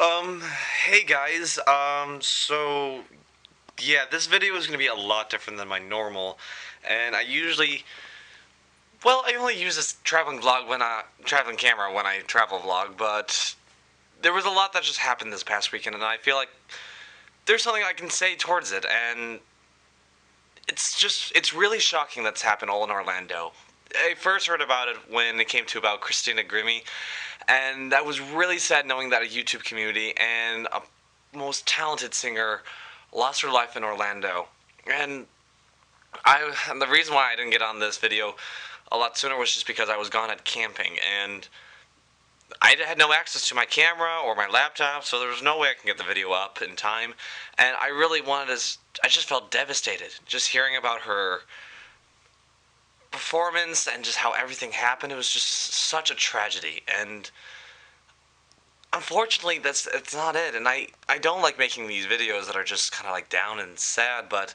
Um, hey guys, yeah, this video is going to be a lot different than my normal, and I only use this traveling camera when I travel vlog, but there was a lot that just happened this past weekend, and I feel like there's something I can say towards it, and it's really shocking that's happened all in Orlando. I first heard about it when it came to about Christina Grimmie, and that was really sad knowing that a YouTube community and a most talented singer lost her life in Orlando. And the reason why I didn't get on this video a lot sooner was just because I was gone at camping and I had no access to my camera or my laptop, so there was no way I can get the video up in time. And I really wanted to. I just felt devastated just hearing about her performance and just how everything happened. It was just such a tragedy, and unfortunately it's not it. And I don't like making these videos that are just kind of like down and sad, but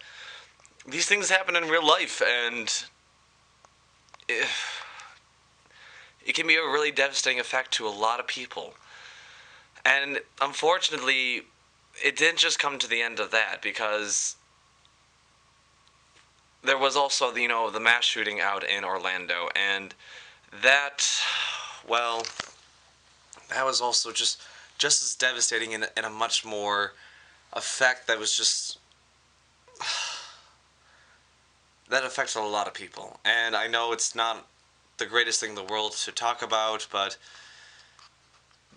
these things happen in real life, and it, it can be a really devastating effect to a lot of people. And unfortunately, it didn't just come to the end of that, because there was also the mass shooting out in Orlando, and that, well, that was also just as devastating in a much more effect that was just that affected a lot of people. And I know it's not the greatest thing in the world to talk about, but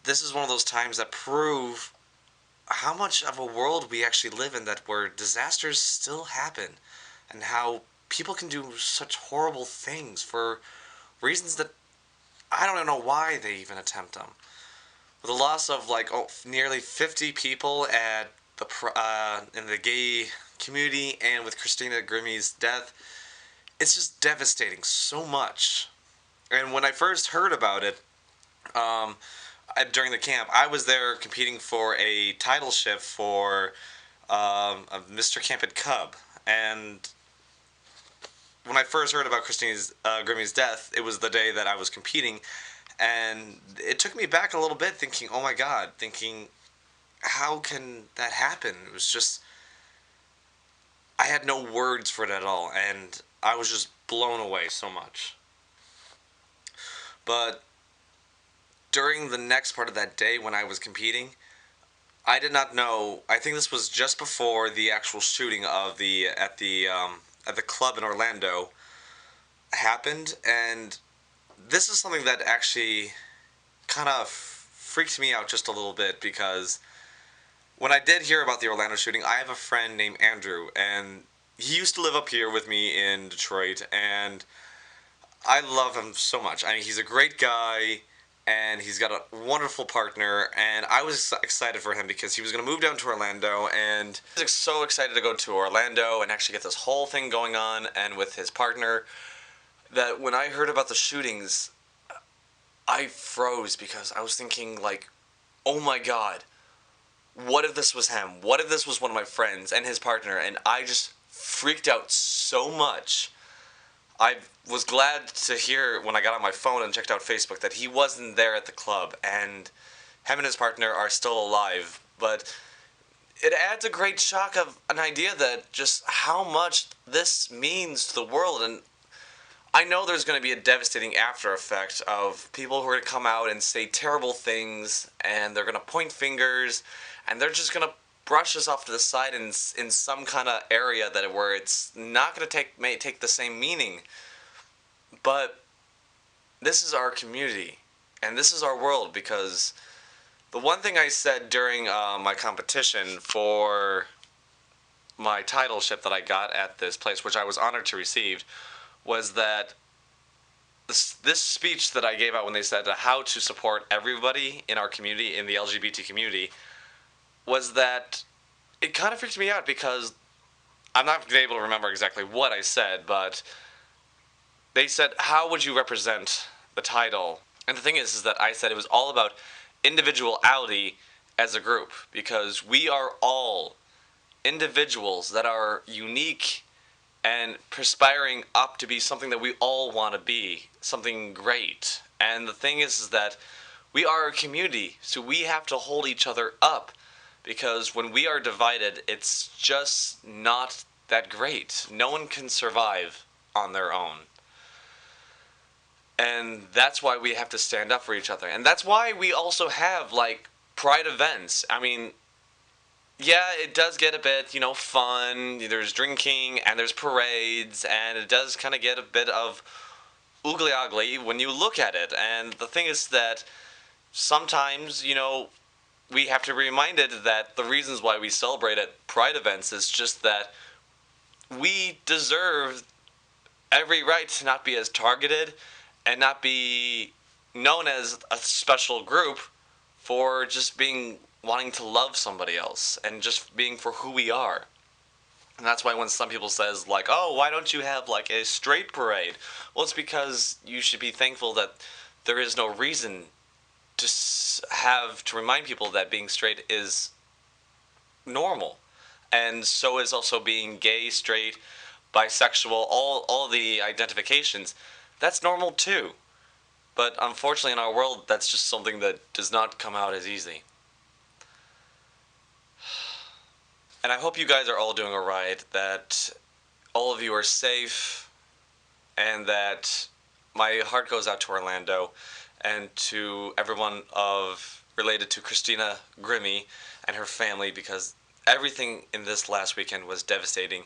this is one of those times that prove how much of a world we actually live in, that where disasters still happen, and how people can do such horrible things for reasons that I don't know why they even attempt them. With the loss of nearly 50 people at in the gay community, and with Christina Grimmie's death, it's just devastating so much. And when I first heard about it, during the camp, I was there competing for a title ship for a Mr. Camped Cub, and when I first heard about Christina's Grimmie's death, it was the day that I was competing, and it took me back a little bit, thinking, oh my god, thinking, how can that happen? It was just, I had no words for it at all, and I was just blown away so much. But during the next part of that day when I was competing, I did not know. I think this was just before the actual shooting of at the club in Orlando happened, and this is something that actually kind of freaked me out just a little bit, because when I did hear about the Orlando shooting, I have a friend named Andrew, and he used to live up here with me in Detroit, and I love him so much. I mean, he's a great guy, and he's got a wonderful partner, and I was excited for him because he was going to move down to Orlando, and I was so excited to go to Orlando and actually get this whole thing going on, and with his partner, that when I heard about the shootings, I froze, because I was thinking, like, oh my god, what if this was him? What if this was one of my friends and his partner? And I just freaked out so much. I was glad to hear when I got on my phone and checked out Facebook that he wasn't there at the club, and him and his partner are still alive. But it adds a great shock of an idea that just how much this means to the world. And I know there's going to be a devastating after effect of people who are going to come out and say terrible things, and they're going to point fingers, and they're just going to brush us off to the side in some kind of area that where it's not going to take the same meaning. But this is our community, and this is our world, because the one thing I said during my competition for my title ship that I got at this place, which I was honored to receive, was that this speech that I gave out when they said how to support everybody in our community, in the LGBT community, was that it kind of freaked me out, because I'm not able to remember exactly what I said, but they said, how would you represent the title? And the thing is that I said it was all about individuality as a group, because we are all individuals that are unique and perspiring up to be something that we all want to be, something great. And the thing is that We are a community, so we have to hold each other up, because when we are divided, it's just not that great. No one can survive on their own. And that's why we have to stand up for each other. And that's why we also have, like, pride events. I mean, yeah, it does get a bit, fun. There's drinking and there's parades, and it does kind of get a bit of oogly ugly when you look at it. And the thing is that sometimes, we have to be reminded that the reasons why we celebrate at pride events is just that we deserve every right to not be as targeted and not be known as a special group for just being wanting to love somebody else and just being for who we are. And that's why when some people says like, "Oh, why don't you have like a straight parade?" Well, it's because you should be thankful that there is no reason to have to remind people that being straight is normal. And so is also being gay, straight, bisexual, all the identifications. That's normal too. But unfortunately in our world that's just something that does not come out as easy. And I hope you guys are all doing alright, that all of you are safe, and that my heart goes out to Orlando and to everyone of related to Christina Grimmie and her family, because everything in this last weekend was devastating.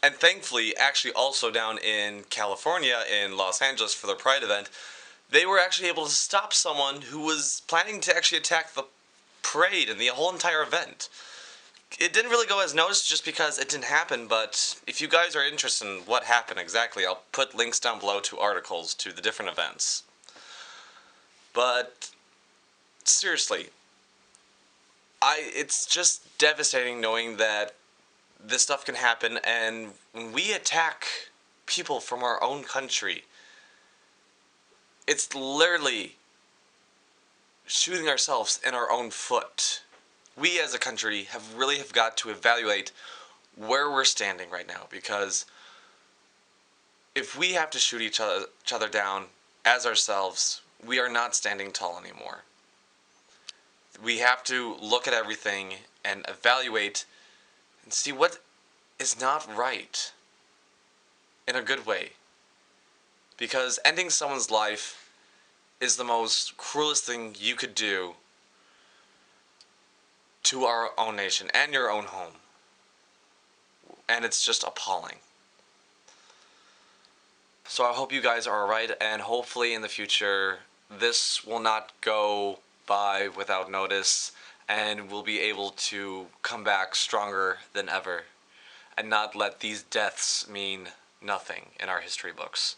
And thankfully, actually also down in California, in Los Angeles for their Pride event, they were actually able to stop someone who was planning to actually attack the parade and the whole entire event. It didn't really go as noticed just because it didn't happen, but if you guys are interested in what happened exactly, I'll put links down below to articles to the different events. But seriously, it's just devastating knowing that this stuff can happen, and when we attack people from our own country, it's literally shooting ourselves in our own foot. We as a country have got to evaluate where we're standing right now, because if we have to shoot each other down as ourselves, we are not standing tall anymore. We have to look at everything and evaluate and see what is not right in a good way. Because ending someone's life is the most cruelest thing you could do to our own nation and your own home. And it's just appalling. So I hope you guys are alright, and hopefully in the future this will not go by without notice, and we'll be able to come back stronger than ever and not let these deaths mean nothing in our history books.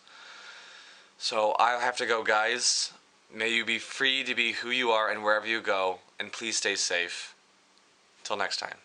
So I'll have to go, guys. May you be free to be who you are and wherever you go, and please stay safe. Till next time.